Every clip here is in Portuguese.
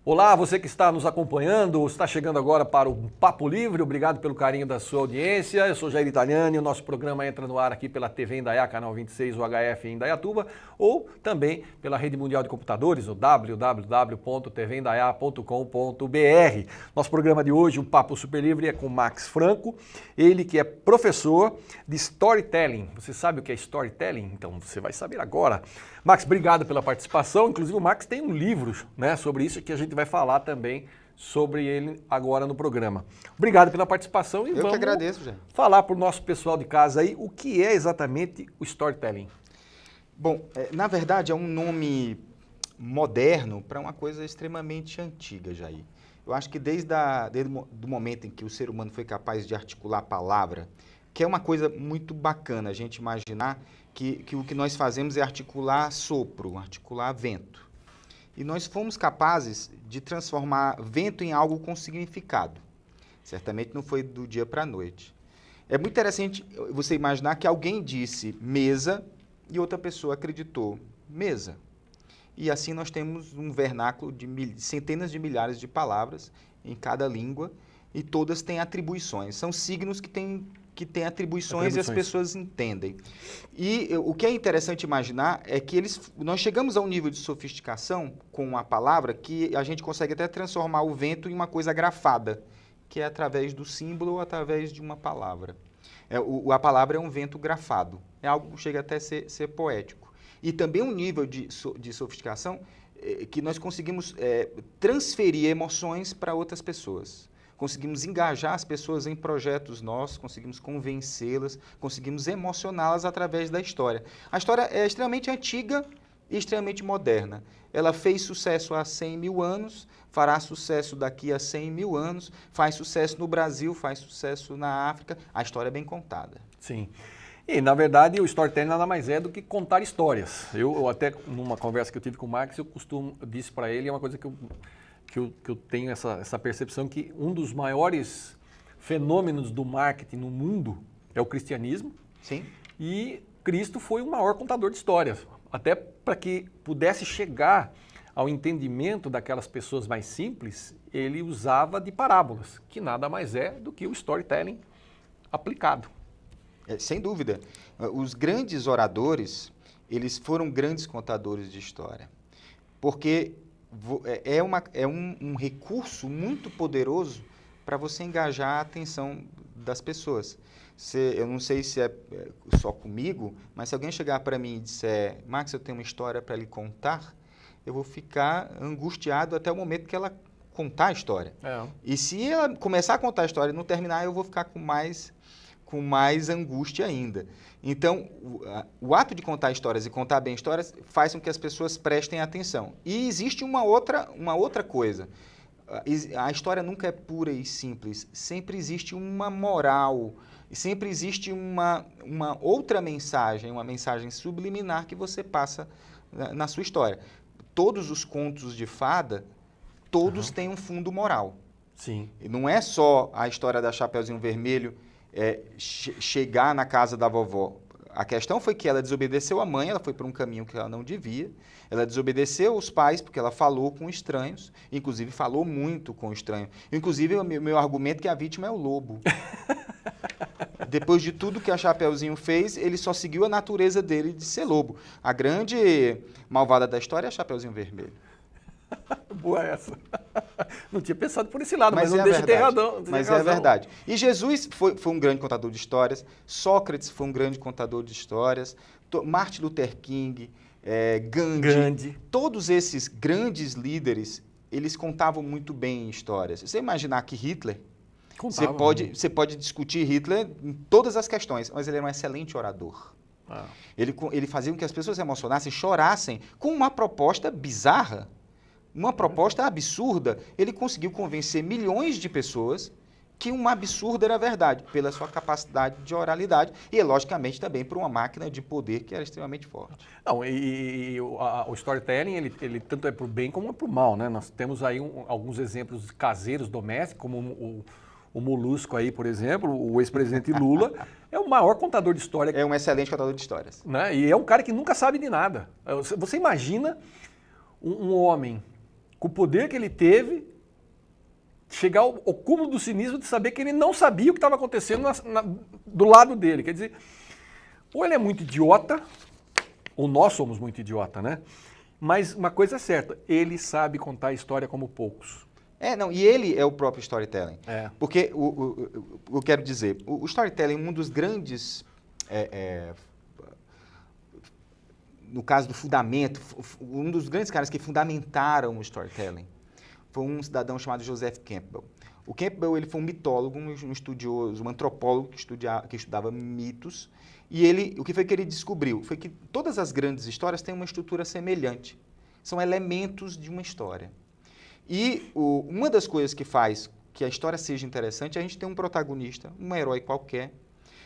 Olá, você que está nos acompanhando, está chegando agora para o Papo Livre, obrigado pelo carinho da sua audiência. Eu sou Jair Italiani, o nosso programa entra no ar aqui pela TV Indaiá, canal 26, UHF em Indaiatuba, ou também pela Rede Mundial de Computadores, o www.tvindaiá.com.br. Nosso programa de hoje, o Papo Super Livre, é com Max Franco, ele que é professor de Storytelling. Você sabe o que é Storytelling? Então você vai saber agora. Max, obrigado pela participação. Inclusive o Max tem um livro, né, sobre isso que a gente vai falar também sobre ele agora no programa. Obrigado pela participação e Eu que agradeço, Jair. Falar para o nosso pessoal de casa aí o que é exatamente o storytelling. Bom, na verdade é um nome moderno para uma coisa extremamente antiga, Jair. Eu acho que desde o momento em que o ser humano foi capaz de articular a palavra, que é uma coisa muito bacana a gente imaginar que o que nós fazemos é articular sopro, articular vento. E nós fomos capazes de transformar vento em algo com significado. Certamente não foi do dia para a noite. É muito interessante você imaginar que alguém disse mesa e outra pessoa acreditou mesa. E assim nós temos um vernáculo de centenas de milhares de palavras em cada língua e todas têm atribuições. São signos que têm atribuições e as pessoas entendem. E o que é interessante imaginar é que nós chegamos a um nível de sofisticação com a palavra que a gente consegue até transformar o vento em uma coisa grafada, que é através do símbolo ou através de uma palavra. A palavra é um vento grafado, é algo que chega até a ser poético. E também um nível de sofisticação que nós conseguimos transferir emoções para outras pessoas. Conseguimos engajar as pessoas em projetos nossos, conseguimos convencê-las, conseguimos emocioná-las através da história. A história é extremamente antiga e extremamente moderna. Ela fez sucesso há 100 mil anos, fará sucesso daqui a 100 mil anos, faz sucesso no Brasil, faz sucesso na África. A história é bem contada. Sim. E, na verdade, o storytelling nada mais é do que contar histórias. Eu até, numa conversa que eu tive com o Max, eu disse para ele, é uma coisa que eu tenho essa percepção que um dos maiores fenômenos do marketing no mundo é o cristianismo. Sim. E Cristo foi o maior contador de histórias, até para que pudesse chegar ao entendimento daquelas pessoas mais simples, ele usava de parábolas, que nada mais é do que o storytelling aplicado. Sem dúvida. Os grandes oradores, eles foram grandes contadores de história, porque é um recurso muito poderoso para você engajar a atenção das pessoas. Eu não sei se é só comigo, mas se alguém chegar para mim e disser, Max, eu tenho uma história para lhe contar, eu vou ficar angustiado até o momento que ela contar a história. E se ela começar a contar a história e não terminar, eu vou ficar com mais angústia ainda. Então, o ato de contar histórias e contar bem histórias faz com que as pessoas prestem atenção. E existe uma outra coisa. A história nunca é pura e simples. Sempre existe uma moral, sempre existe uma outra mensagem, uma mensagem subliminar que você passa na sua história. Todos os contos de fada, todos têm um fundo moral. Sim. E não é só a história da Chapeuzinho Vermelho chegar na casa da vovó. A questão foi que ela desobedeceu a mãe, ela foi por um caminho que ela não devia, ela desobedeceu os pais porque ela falou com estranhos, inclusive falou muito com estranhos. Inclusive, o meu argumento é que a vítima é o lobo. Depois de tudo que a Chapeuzinho fez, ele só seguiu a natureza dele de ser lobo. A grande malvada da história é a Chapeuzinho Vermelho. Boa essa. Não tinha pensado por esse lado, mas não é deixa de ter razão. Mas é verdade. E Jesus foi um grande contador de histórias, Sócrates foi um grande contador de histórias, Martin Luther King, Gandhi, todos esses grandes líderes, eles contavam muito bem histórias. Você imaginar que Hitler, você pode discutir Hitler em todas as questões, mas ele era um excelente orador. Ele fazia com que as pessoas se emocionassem, chorassem, com uma proposta bizarra. Uma proposta absurda, ele conseguiu convencer milhões de pessoas que um absurdo era verdade, pela sua capacidade de oralidade e, logicamente, também por uma máquina de poder que era extremamente forte. Não, o storytelling, ele tanto é para o bem como para o mal, né? Nós temos aí alguns exemplos caseiros, domésticos, como o Molusco aí, por exemplo, o ex-presidente Lula, é o maior contador de história. É um excelente contador de histórias. Né? E é um cara que nunca sabe de nada. Você imagina um homem com o poder que ele teve, chegar ao cúmulo do cinismo de saber que ele não sabia o que estava acontecendo do lado dele. Quer dizer, ou ele é muito idiota, ou nós somos muito idiota, né? Mas uma coisa é certa, ele sabe contar a história como poucos. Não, e ele é o próprio storytelling. É. Porque, eu quero dizer, o storytelling, um dos grandes, no caso do fundamento, um dos grandes caras que fundamentaram o storytelling foi um cidadão chamado Joseph Campbell. O Campbell, ele foi um mitólogo, um estudioso, um antropólogo que estudava mitos. E o que foi que ele descobriu? Foi que todas as grandes histórias têm uma estrutura semelhante. São elementos de uma história. E uma das coisas que faz que a história seja interessante é a gente ter um protagonista, um herói qualquer,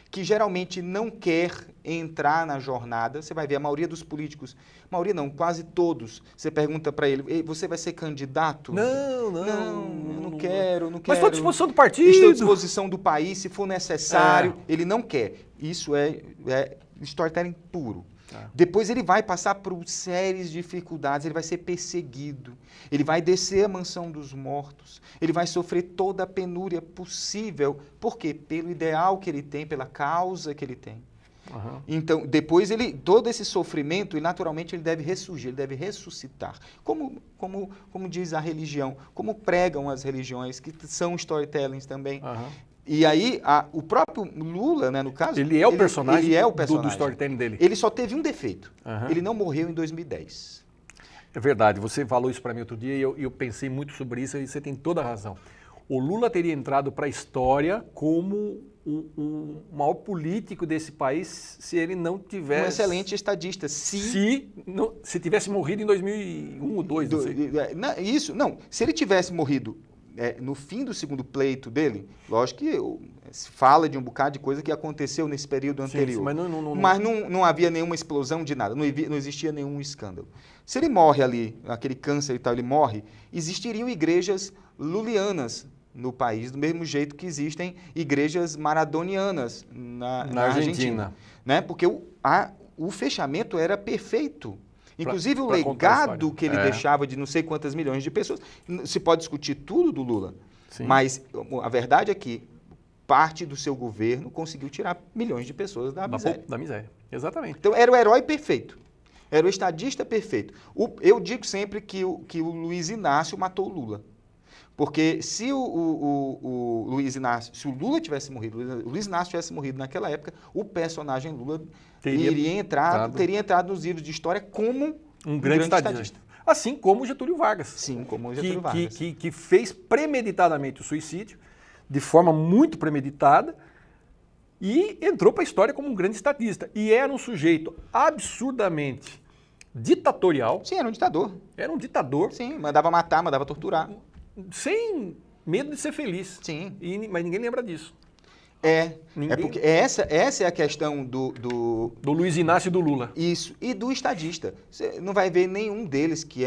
que geralmente não quer entrar na jornada. Você vai ver, a maioria dos políticos, maioria não, quase todos, você pergunta para ele, você vai ser candidato? Não quero. Mas estou à disposição do partido. Estou à disposição do país, se for necessário. Ele não quer. Isso é storytelling puro. Depois ele vai passar por séries de dificuldades, ele vai ser perseguido, ele vai descer a mansão dos mortos, ele vai sofrer toda a penúria possível. Por quê? Pelo ideal que ele tem, pela causa que ele tem. Uhum. Então, depois todo esse sofrimento, e naturalmente ele deve ressurgir, ele deve ressuscitar. Como diz a religião, como pregam as religiões, que são storytellings também. Uhum. E aí, o próprio Lula, né, no caso... Ele é o personagem, ele é o personagem do storytelling dele. Ele só teve um defeito. Uhum. Ele não morreu em 2010. É verdade. Você falou isso para mim outro dia e eu pensei muito sobre isso e você tem toda a razão. O Lula teria entrado para a história como o maior político desse país se ele não tivesse... Um excelente estadista. Se tivesse morrido em 2001 ou 2002, não sei. Se ele tivesse morrido... no fim do segundo pleito dele, lógico que se fala de um bocado de coisa que aconteceu nesse período anterior. Sim, mas não havia nenhuma explosão de nada, não existia nenhum escândalo. Se ele morre ali, aquele câncer e tal, ele morre, existiriam igrejas lulianas no país, do mesmo jeito que existem igrejas maradonianas na Argentina. Né? Porque o fechamento era perfeito. Inclusive, o legado que ele deixava de não sei quantas milhões de pessoas. Se pode discutir tudo do Lula, sim, mas a verdade é que parte do seu governo conseguiu tirar milhões de pessoas da miséria. Da miséria, exatamente. Então, era o herói perfeito. Era o estadista perfeito. Eu digo sempre que o Luiz Inácio matou o Lula. Porque se o Luiz Inácio, se o Lula tivesse morrido, o Luiz Inácio tivesse morrido naquela época, o personagem Lula teria entrado nos livros de história como um grande estadista. Assim como Getúlio Vargas. Sim, como Getúlio Vargas. Que fez premeditadamente o suicídio, de forma muito premeditada, e entrou para a história como um grande estadista. E era um sujeito absurdamente ditatorial. Sim, era um ditador. Era um ditador. Sim, mandava matar, mandava torturar. Sem medo de ser feliz. Sim. Mas ninguém lembra disso. Porque essa é a questão do Luiz Inácio e do Lula. Isso, e do estadista. Você não vai ver nenhum deles que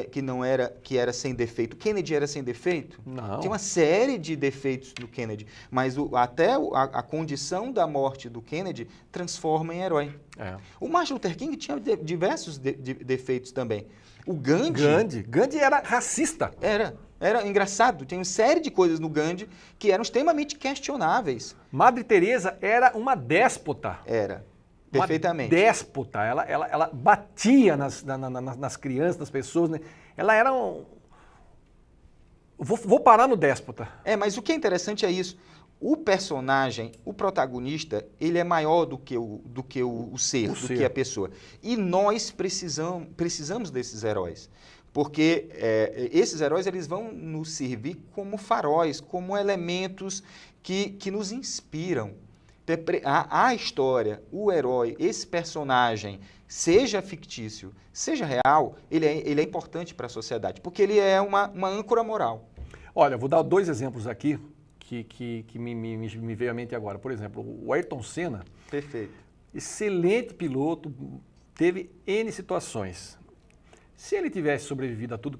era sem defeito. Kennedy era sem defeito? Não. Tinha uma série de defeitos do Kennedy, mas até a condição da morte do Kennedy transforma em herói. O Martin Luther King tinha diversos defeitos também. O Gandhi era racista. Era engraçado, tem uma série de coisas no Gandhi que eram extremamente questionáveis. Madre Teresa era uma déspota. Era, perfeitamente. Uma déspota, ela batia nas crianças, nas pessoas, né? Ela era um... Vou parar no déspota. Mas o que é interessante é isso. O personagem, o protagonista, ele é maior do que o ser, que a pessoa. E nós precisamos desses heróis. Porque esses heróis eles vão nos servir como faróis, como elementos que nos inspiram. A história, o herói, esse personagem, seja fictício, seja real, ele é importante para a sociedade, porque ele é uma âncora moral. Olha, vou dar 2 exemplos aqui que me veio à mente agora. Por exemplo, o Ayrton Senna. Perfeito. Excelente piloto, teve N situações. Se ele tivesse sobrevivido a tudo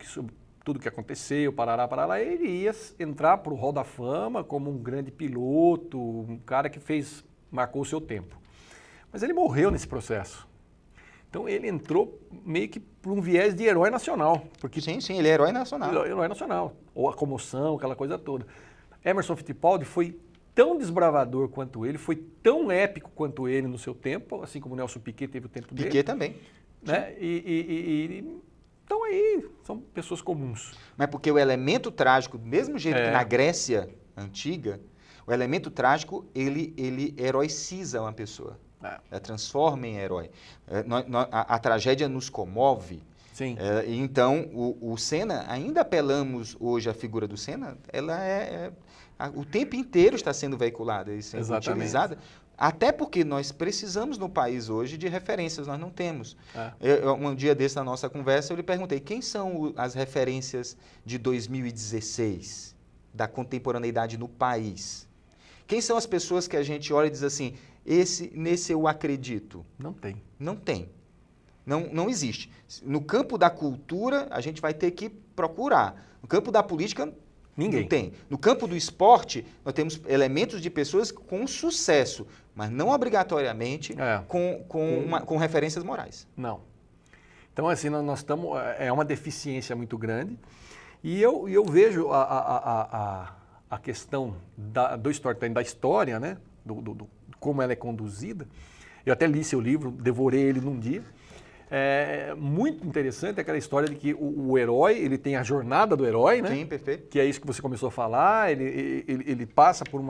que aconteceu, parará, ele ia entrar para o Hall da Fama como um grande piloto, um cara que marcou o seu tempo. Mas ele morreu nesse processo. Então ele entrou meio que por um viés de herói nacional. Porque Sim, ele é herói nacional. herói nacional. Ou a comoção, aquela coisa toda. Emerson Fittipaldi foi tão desbravador quanto ele, foi tão épico quanto ele no seu tempo, assim como o Nelson Piquet teve o tempo dele. Piquet também. Né? Então aí são pessoas comuns. Mas porque o elemento trágico, do mesmo jeito que na Grécia antiga, o elemento trágico, ele heroiciza uma pessoa. Ela transforma em herói. A tragédia nos comove. Sim. Então, o Senna, ainda apelamos hoje à figura do Senna, o tempo inteiro está sendo veiculada e sendo utilizada, até porque nós precisamos no país hoje de referências, nós não temos. Um dia desse, na nossa conversa, eu lhe perguntei, quem são as referências de 2016, da contemporaneidade no país? Quem são as pessoas que a gente olha e diz assim, nesse eu acredito? Não tem. Não tem. Não existe. No campo da cultura, a gente vai ter que procurar. No campo da política, ninguém. Não tem. No campo do esporte, nós temos elementos de pessoas com sucesso, mas não obrigatoriamente com referências morais. Não. Então, assim, nós estamos... É uma deficiência muito grande. E eu vejo a questão do storytelling, da história, né? Como ela é conduzida. Eu até li seu livro, devorei ele num dia. É muito interessante aquela história de que o herói, ele tem a jornada do herói, né? Sim, perfeito. Que é isso que você começou a falar, ele passa por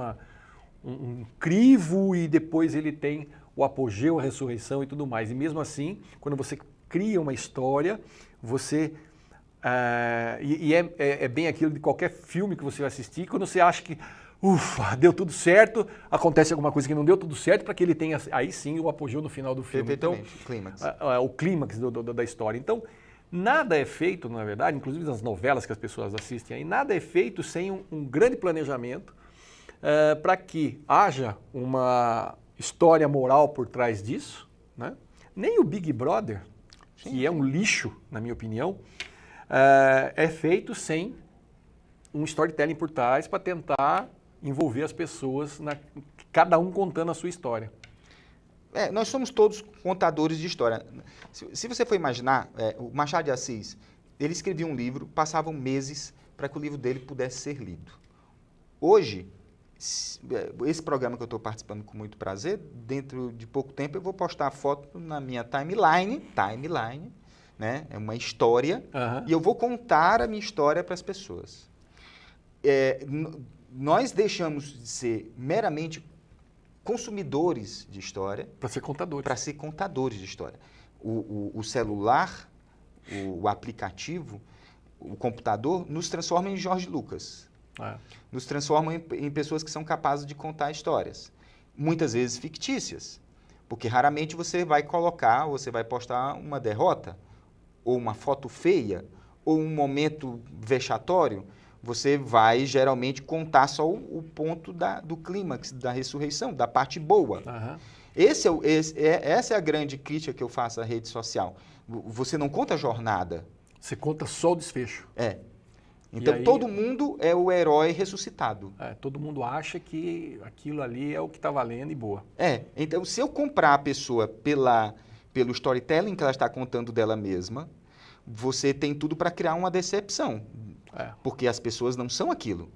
um crivo e depois ele tem o apogeu, a ressurreição e tudo mais. E mesmo assim, quando você cria uma história, você... é bem aquilo de qualquer filme que você vai assistir, quando você acha que ufa, deu tudo certo, acontece alguma coisa que não deu tudo certo para que ele tenha, aí sim, o apogeu no final do filme. Então, clímax. O clímax da história. Então, nada é feito, na verdade, inclusive nas novelas que as pessoas assistem aí, nada é feito sem um grande planejamento para que haja uma história moral por trás disso, né? Nem o Big Brother, que é um lixo, na minha opinião, é feito sem um storytelling por trás para tentar envolver as pessoas, cada um contando a sua história. Nós somos todos contadores de história. Se você for imaginar, o Machado de Assis, ele escrevia um livro, passavam meses para que o livro dele pudesse ser lido. Hoje, esse programa que eu estou participando com muito prazer, dentro de pouco tempo eu vou postar a foto na minha timeline, né? É uma história, e eu vou contar a minha história para as pessoas. Nós deixamos de ser meramente consumidores de história para ser contadores. Para ser contadores de história. O celular, o aplicativo, o computador nos transforma em Jorge Lucas. Nos transforma em pessoas que são capazes de contar histórias. Muitas vezes fictícias. Porque raramente você vai postar uma derrota, ou uma foto feia, ou um momento vexatório. Você vai, geralmente, contar só o ponto do clímax, da ressurreição, da parte boa. Essa é a grande crítica que eu faço à rede social. Você não conta a jornada. Você conta só o desfecho. Então, aí, todo mundo é o herói ressuscitado. Todo mundo acha que aquilo ali é o que está valendo e boa. Então, se eu comprar a pessoa pelo storytelling que ela está contando dela mesma, você tem tudo para criar uma decepção. Porque as pessoas não são aquilo.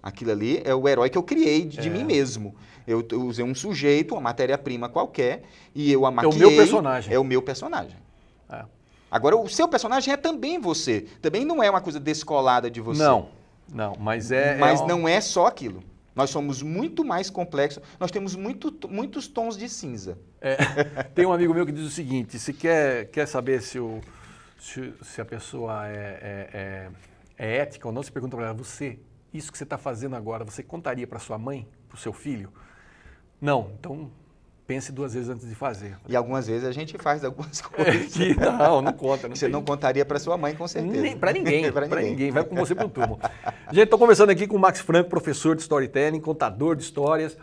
Aquilo ali é o herói que eu criei de mim mesmo. Eu usei um sujeito, uma matéria-prima qualquer, e eu a maquiei. É o meu personagem. É o meu personagem. Agora, o seu personagem é também você. Também não é uma coisa descolada de você. Não, mas não é só aquilo. Nós somos muito mais complexos. Nós temos muitos tons de cinza. Tem um amigo meu que diz o seguinte, se quer saber se a pessoa é ética ou não, você pergunta para ela, isso que você está fazendo agora, você contaria para sua mãe, para o seu filho? Não, então pense 2 vezes antes de fazer. E algumas vezes a gente faz algumas coisas. Não conta. Você não contaria para sua mãe, com certeza. Para ninguém, para ninguém. Vai com você para o turno. Gente, estou conversando aqui com o Max Franco, professor de storytelling, contador de histórias.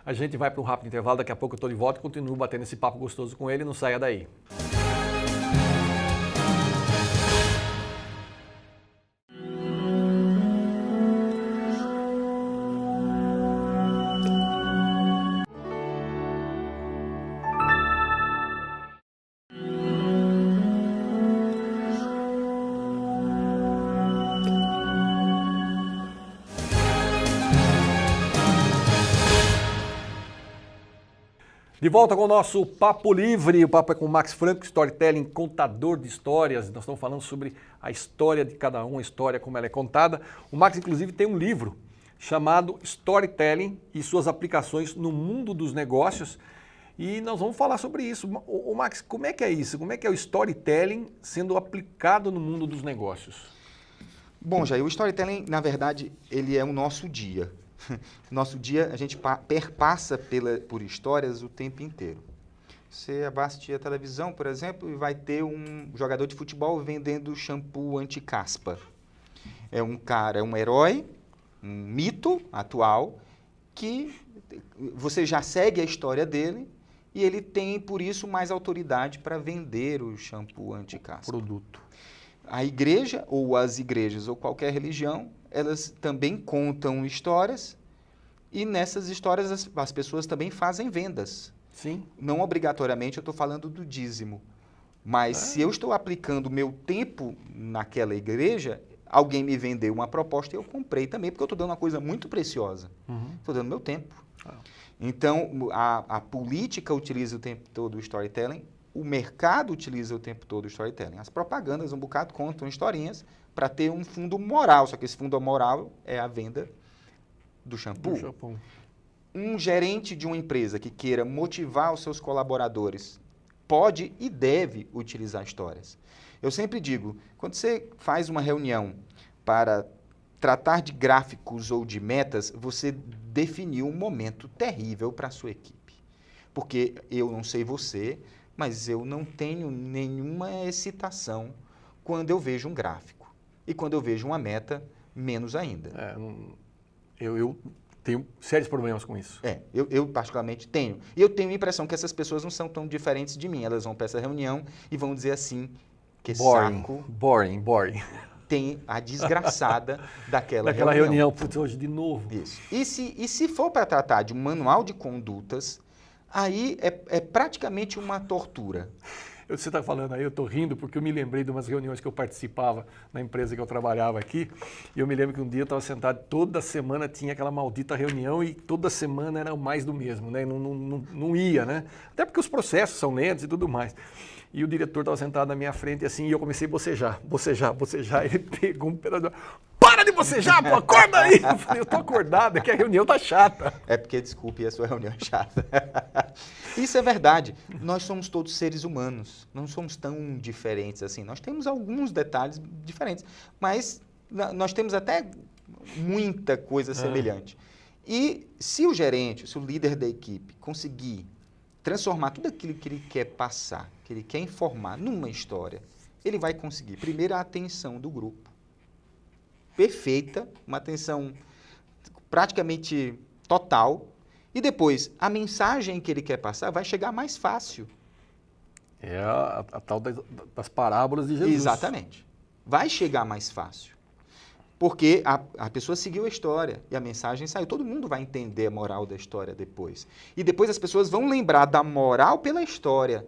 A gente vai para um rápido intervalo, daqui a pouco eu estou de volta e continuo batendo esse papo gostoso com ele, não saia daí. De volta com o nosso Papo Livre. O papo é com o Max Franco, storytelling, contador de histórias. Nós estamos falando sobre a história de cada um, a história como ela é contada. O Max, inclusive, tem um livro chamado Storytelling e suas aplicações no mundo dos negócios. E nós vamos falar sobre isso. Ô Max, como é que é isso? Como é que é o storytelling sendo aplicado no mundo dos negócios? Bom, Jair, o storytelling, na verdade, ele é o nosso dia. Nosso dia, a gente perpassa por histórias o tempo inteiro. Você vai assistir a televisão, por exemplo, e vai ter um jogador de futebol vendendo shampoo anti-caspa. É um cara, é um herói, um mito atual, que você já segue a história dele e ele tem, por isso, mais autoridade para vender o shampoo anti-caspa. Produto. A igreja, ou as igrejas, ou qualquer religião, elas também contam histórias e nessas histórias as pessoas também fazem vendas. Sim. Não obrigatoriamente eu estou falando do dízimo, mas se eu estou aplicando o meu tempo naquela igreja, alguém me vendeu uma proposta e eu comprei também, porque eu estou dando uma coisa muito preciosa. Estou dando meu tempo. Então, a política utiliza o tempo todo o storytelling, o mercado utiliza o tempo todo o storytelling. As propagandas, um bocado, contam historinhas para ter um fundo moral, só que esse fundo moral é a venda do shampoo. Um gerente de uma empresa que queira motivar os seus colaboradores pode e deve utilizar histórias. Eu sempre digo, quando você faz uma reunião para tratar de gráficos ou de metas, você definiu um momento terrível para a sua equipe. Porque eu não sei você, mas eu não tenho nenhuma excitação quando eu vejo um gráfico. E quando eu vejo uma meta, menos ainda. Eu tenho sérios problemas com isso. Eu particularmente tenho. E eu tenho a impressão que essas pessoas não são tão diferentes de mim. Elas vão para essa reunião e vão dizer assim, que saco. Boring. Tem a desgraçada daquela reunião. Putz, hoje de novo. Isso. E se for para tratar de um manual de condutas, aí é praticamente uma tortura. Você está falando aí, eu estou rindo porque eu me lembrei de umas reuniões que eu participava na empresa que eu trabalhava aqui. E eu me lembro que um dia eu estava sentado, toda semana tinha aquela maldita reunião e toda semana era o mais do mesmo, né? Não ia, né? Até porque os processos são lentos e tudo mais. E o diretor estava sentado na minha frente assim, e eu comecei a bocejar. Ele pegou um pedaço. Para de bocejar, pô, acorda aí! Eu falei, eu tô acordado, é que a reunião tá chata. É porque, desculpe, a sua reunião é chata. Isso é verdade. Nós somos todos seres humanos. Não somos tão diferentes assim. Nós temos alguns detalhes diferentes, mas nós temos até muita coisa semelhante. E se o gerente, se o líder da equipe conseguir transformar tudo aquilo que ele quer passar, que ele quer informar numa história, ele vai conseguir, primeiro, a atenção do grupo. Perfeita, uma atenção praticamente total, e depois a mensagem que ele quer passar vai chegar mais fácil. É a tal das parábolas de Jesus. Exatamente. Vai chegar mais fácil. Porque a pessoa seguiu a história e a mensagem saiu. Todo mundo vai entender a moral da história depois. E depois as pessoas vão lembrar da moral pela história.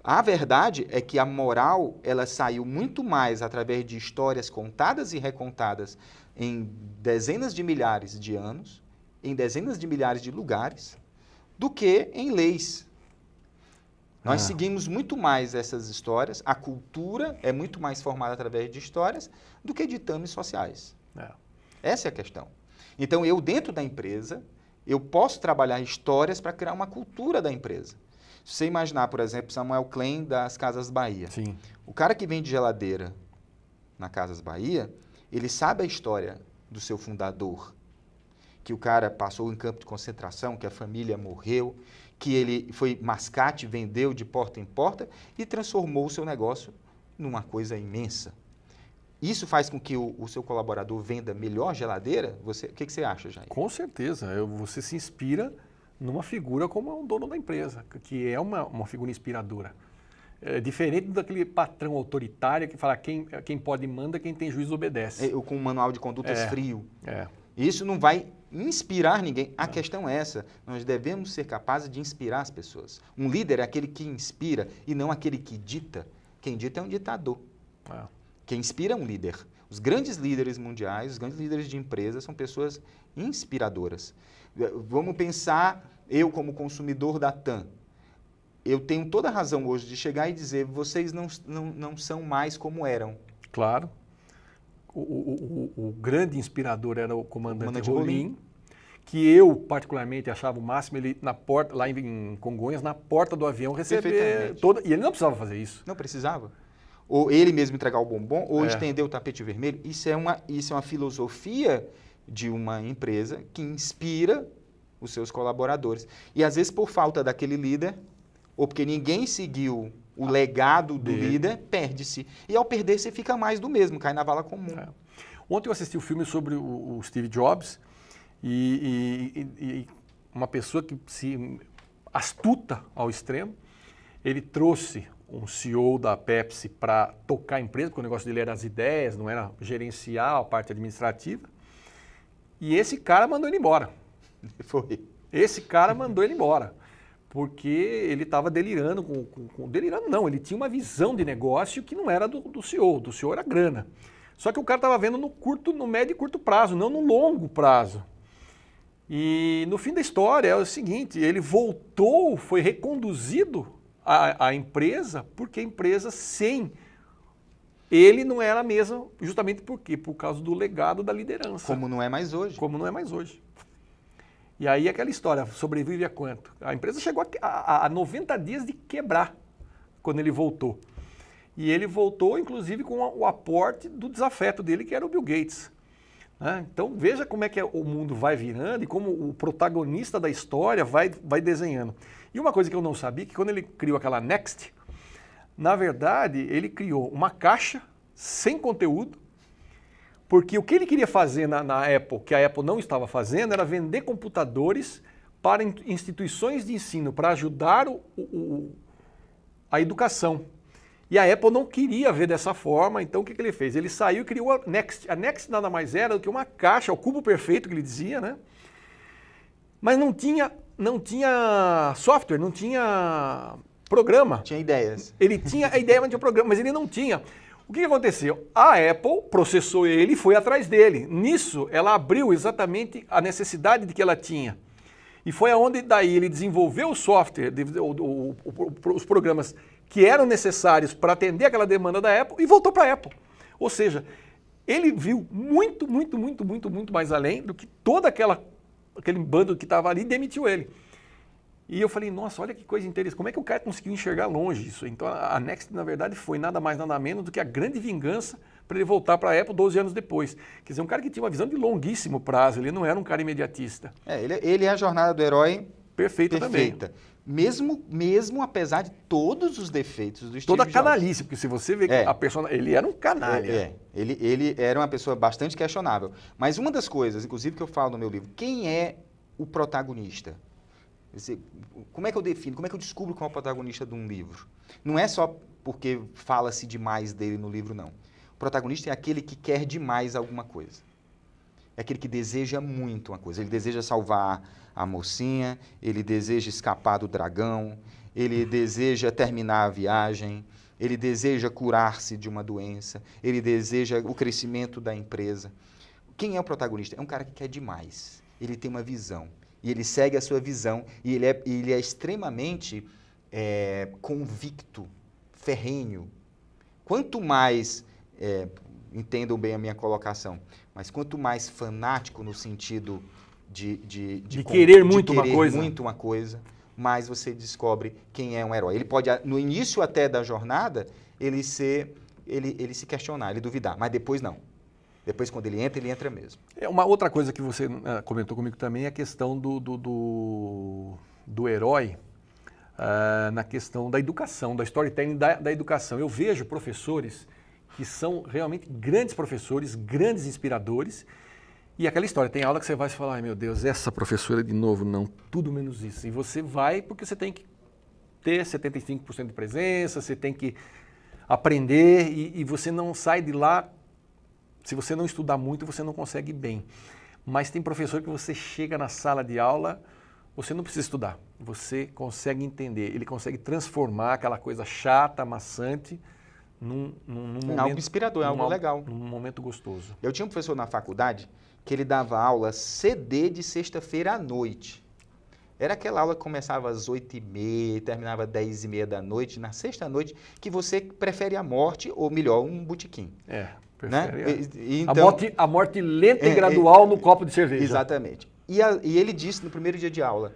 A verdade é que a moral, ela saiu muito mais através de histórias contadas e recontadas em dezenas de milhares de anos, em dezenas de milhares de lugares, do que em leis. Nós seguimos muito mais essas histórias, a cultura é muito mais formada através de histórias do que ditames sociais. Essa é a questão. Então, eu dentro da empresa, eu posso trabalhar histórias para criar uma cultura da empresa. Se você imaginar, por exemplo, Samuel Klein das Casas Bahia. Sim. O cara que vende geladeira na Casas Bahia, ele sabe a história do seu fundador. Que o cara passou em campo de concentração, que a família morreu, que ele foi mascate, vendeu de porta em porta e transformou o seu negócio numa coisa imensa. Isso faz com que o seu colaborador venda melhor geladeira? O que você acha, Jair? Com certeza. Você se inspira numa figura como um dono da empresa, que é uma figura inspiradora. É diferente daquele patrão autoritário que fala quem pode manda, quem tem juízo obedece. Com um manual de condutas frio. É. Isso não vai inspirar ninguém. A questão é essa. Nós devemos ser capazes de inspirar as pessoas. Um líder é aquele que inspira e não aquele que dita. Quem dita é um ditador. Quem inspira é um líder. Os grandes líderes mundiais, os grandes líderes de empresas são pessoas inspiradoras. Vamos pensar eu como consumidor da TAM, eu tenho toda a razão hoje de chegar e dizer, vocês não são mais como eram. Claro. O grande inspirador era o comandante Rolim, que eu particularmente achava o máximo ele na porta, lá em Congonhas, na porta do avião receber toda... E ele não precisava fazer isso. Não precisava. Ou ele mesmo entregar o bombom, ou estender o tapete vermelho. Isso é uma filosofia de uma empresa que inspira os seus colaboradores. E às vezes por falta daquele líder, ou porque ninguém seguiu o legado do líder, perde-se. E ao perder, você fica mais do mesmo, cai na vala comum. Ontem eu assisti um filme sobre o Steve Jobs e uma pessoa que se astuta ao extremo, ele trouxe um CEO da Pepsi para tocar a empresa, porque o negócio dele era as ideias, não era gerenciar a parte administrativa. E esse cara mandou ele embora. Foi. Esse cara mandou ele embora. Porque ele estava delirando delirando não, ele tinha uma visão de negócio que não era do CEO. Do CEO era grana. Só que o cara estava vendo no médio e curto prazo, não no longo prazo. E no fim da história é o seguinte, ele voltou, foi reconduzido a empresa, porque a empresa sem ele não era a mesma, justamente por quê? Por causa do legado da liderança. Como não é mais hoje. Como não é mais hoje. E aí aquela história, sobrevive a quanto? A empresa chegou a 90 dias de quebrar, quando ele voltou. E ele voltou, inclusive, com o aporte do desafeto dele, que era o Bill Gates. Então veja como é que o mundo vai virando e como o protagonista da história vai desenhando. E uma coisa que eu não sabia, que quando ele criou aquela Next, na verdade ele criou uma caixa sem conteúdo, porque o que ele queria fazer na Apple, que a Apple não estava fazendo, era vender computadores para instituições de ensino, para ajudar a educação. E a Apple não queria ver dessa forma, então o que ele fez? Ele saiu e criou a Next. A Next nada mais era do que uma caixa, o cubo perfeito que ele dizia, né? Mas não tinha software, não tinha programa. Tinha ideias. Ele tinha a ideia, mas tinha programa, mas ele não tinha. O que aconteceu? A Apple processou ele e foi atrás dele. Nisso, ela abriu exatamente a necessidade de que ela tinha. E foi aonde daí ele desenvolveu o software, os programas que eram necessários para atender aquela demanda da Apple e voltou para a Apple. Ou seja, ele viu muito mais além do que todo aquele bando que estava ali e demitiu ele. E eu falei, nossa, olha que coisa interessante, como é que o cara conseguiu enxergar longe isso? Então a Next, na verdade, foi nada mais, nada menos do que a grande vingança para ele voltar para a Apple 12 anos depois. Quer dizer, um cara que tinha uma visão de longuíssimo prazo, ele não era um cara imediatista. Ele é a jornada do herói perfeita. Também. Mesmo apesar de todos os defeitos do Steve Toda Jobs. Canalice, porque se você vê que a pessoa, ele era um canalha. Ele era uma pessoa bastante questionável. Mas uma das coisas, inclusive, que eu falo no meu livro, quem é o protagonista? Como é que eu defino, como é que eu descubro qual é o protagonista de um livro? Não é só porque fala-se demais dele no livro, não. O protagonista é aquele que quer demais alguma coisa. É aquele que deseja muito uma coisa. Ele deseja salvar a mocinha, ele deseja escapar do dragão, ele deseja terminar a viagem, ele deseja curar-se de uma doença, ele deseja o crescimento da empresa. Quem é o protagonista? É um cara que quer demais. Ele tem uma visão. E ele segue a sua visão e ele é extremamente convicto, ferrenho. Quanto mais, entendam bem a minha colocação, mas quanto mais fanático no sentido de querer muito uma coisa, mais você descobre quem é um herói. Ele pode, no início até da jornada, ele se questionar, ele duvidar, mas depois não. Depois, quando ele entra mesmo. Uma outra coisa que você comentou comigo também é a questão do herói na questão da educação, da storytelling da educação. Eu vejo professores que são realmente grandes professores, grandes inspiradores, e aquela história, tem aula que você vai falar, ai meu Deus, essa professora de novo, não, tudo menos isso. E você vai porque você tem que ter 75% de presença, você tem que aprender e você não sai de lá. Se você não estudar muito, você não consegue ir bem. Mas tem professor que você chega na sala de aula, você não precisa estudar. Você consegue entender. Ele consegue transformar aquela coisa chata, maçante, num momento... algo inspirador, algo legal. Num momento gostoso. Eu tinha um professor na faculdade que ele dava aula CD de sexta-feira à noite. Era aquela aula que começava às 8h30 e terminava às 10h30 da noite, na sexta noite, que você prefere a morte, ou melhor, um botequim. Prefere. Né? Então, a morte lenta e gradual no copo de cerveja. Exatamente. E ele disse no primeiro dia de aula,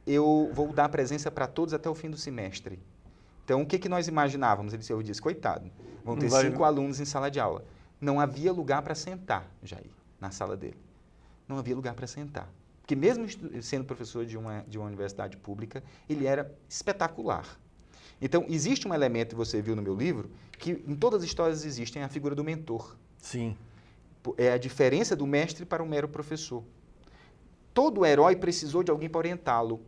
eu vou dar presença para todos até o fim do semestre. Então, o que nós imaginávamos? Ele disse, coitado, vão ter 5 alunos em sala de aula. Não havia lugar para sentar, Jair, na sala dele. Não havia lugar para sentar. Porque mesmo sendo professor de uma universidade pública, ele era espetacular. Então, existe um elemento, você viu no meu livro, que em todas as histórias existem a figura do mentor. Sim. É a diferença do mestre para o mero professor. Todo herói precisou de alguém para orientá-lo.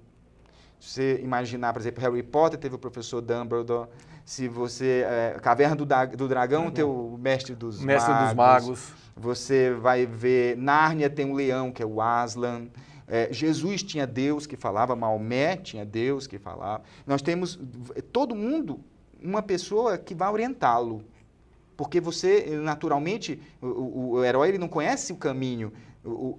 Se você imaginar, por exemplo, Harry Potter teve o professor Dumbledore. Se você... Caverna do Dragão tem o mestre dos magos. Você vai ver Nárnia tem um leão, que é o Aslan. Jesus tinha Deus que falava, Maomé tinha Deus que falava. Nós temos, todo mundo, uma pessoa que vai orientá-lo. Porque você, naturalmente, o herói ele não conhece o caminho.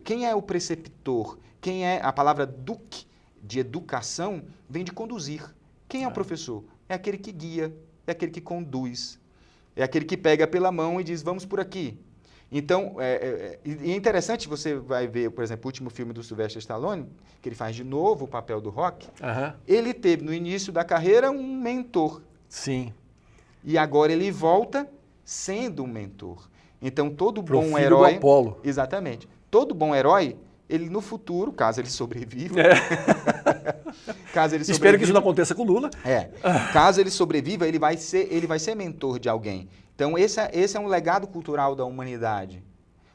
Quem é o preceptor? Quem é a palavra duque, de educação, vem de conduzir. Quem é o professor? É aquele que guia, é aquele que conduz. É aquele que pega pela mão e diz, vamos por aqui. Então, é interessante, você vai ver, por exemplo, o último filme do Sylvester Stallone, que ele faz de novo o papel do Rock. Ele teve, no início da carreira, um mentor. Sim. E agora ele volta sendo um mentor. Então, todo Pro bom filho herói... do Apolo. Exatamente. Todo bom herói, ele no futuro, caso ele sobreviva... caso ele sobreviva, espero que isso não aconteça com o Lula. Caso ele sobreviva, ele vai ser mentor de alguém. Então, esse é um legado cultural da humanidade.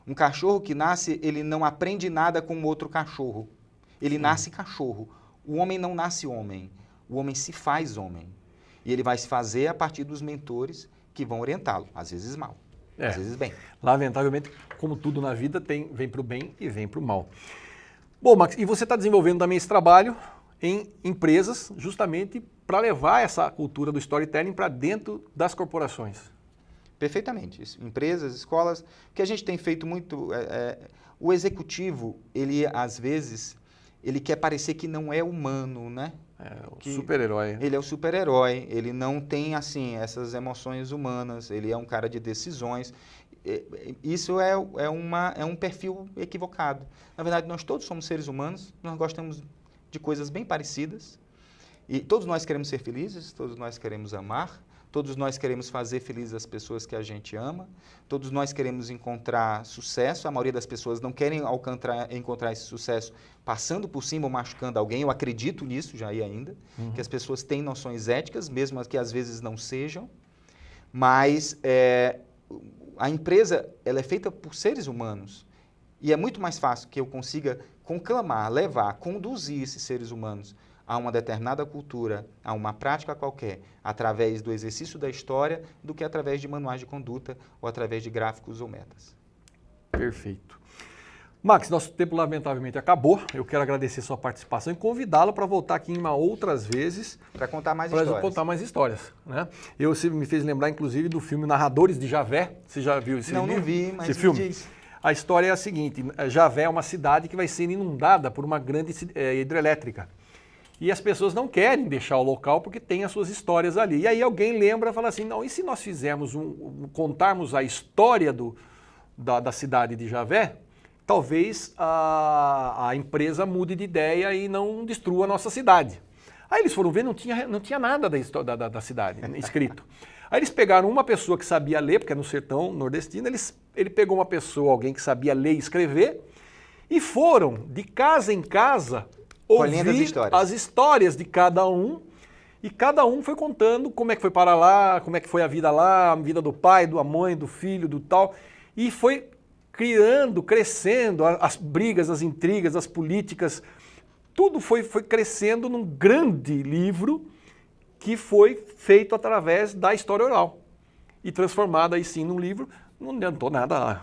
Um cachorro que nasce, ele não aprende nada com outro cachorro. Ele nasce cachorro. O homem não nasce homem. O homem se faz homem. E ele vai se fazer a partir dos mentores que vão orientá-lo. Às vezes mal, às vezes bem. Lamentavelmente, como tudo na vida, vem para o bem e vem para o mal. Bom, Max, e você está desenvolvendo também esse trabalho em empresas, justamente para levar essa cultura do storytelling para dentro das corporações. Perfeitamente. Isso. Empresas, escolas, o que a gente tem feito muito... o executivo, ele às vezes, ele quer parecer que não é humano, né? Super-herói. Ele é o super-herói, ele não tem, assim, essas emoções humanas, ele é um cara de decisões. Isso é um perfil equivocado. Na verdade, nós todos somos seres humanos, nós gostamos de coisas bem parecidas, e todos nós queremos ser felizes, todos nós queremos amar, todos nós queremos fazer felizes as pessoas que a gente ama, todos nós queremos encontrar sucesso, a maioria das pessoas não querem encontrar esse sucesso passando por cima ou machucando alguém, eu acredito nisso já aí ainda, que as pessoas têm noções éticas, mesmo que às vezes não sejam, mas a empresa ela é feita por seres humanos, e é muito mais fácil que eu consiga conclamar, levar, conduzir esses seres humanos a uma determinada cultura, a uma prática qualquer, através do exercício da história, do que através de manuais de conduta ou através de gráficos ou metas. Perfeito. Max, nosso tempo lamentavelmente acabou. Eu quero agradecer sua participação e convidá-lo para voltar aqui outras vezes. Para contar mais histórias. Para contar mais histórias. Né? Você me fez lembrar, inclusive, do filme Narradores de Javé. Você já viu esse livro? Não vi, mas esse filme? Diz. A história é a seguinte, Javé é uma cidade que vai ser inundada por uma grande hidrelétrica. E as pessoas não querem deixar o local porque tem as suas histórias ali. E aí alguém lembra e fala assim, não, e se nós fizermos contarmos a história da cidade de Javé, talvez a empresa mude de ideia e não destrua a nossa cidade. Aí eles foram ver, não tinha nada da cidade escrito. Aí eles pegaram uma pessoa que sabia ler, porque é no sertão nordestino, ele pegou uma pessoa, alguém que sabia ler e escrever, e foram de casa em casa ouvir as histórias de cada um, e cada um foi contando como é que foi para lá, como é que foi a vida lá, a vida do pai, da mãe, do filho, do tal, e foi crescendo, as brigas, as intrigas, as políticas, tudo foi crescendo num grande livro que foi feito através da história oral e transformado aí sim num livro, não adiantou nada,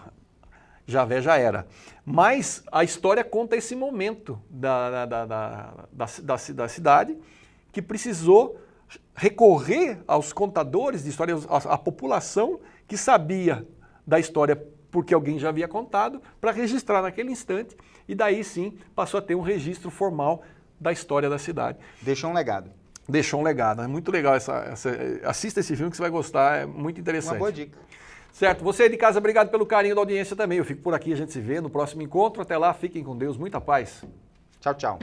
Javé já era. Mas a história conta esse momento da cidade que precisou recorrer aos contadores de história, à população que sabia da história porque alguém já havia contado, para registrar naquele instante, e daí sim passou a ter um registro formal da história da cidade. Deixou um legado. Deixou um legado. É muito legal assista esse filme que você vai gostar, é muito interessante. Uma boa dica. Certo, você aí de casa, obrigado pelo carinho da audiência também. Eu fico por aqui, a gente se vê no próximo encontro. Até lá, fiquem com Deus, muita paz. Tchau, tchau.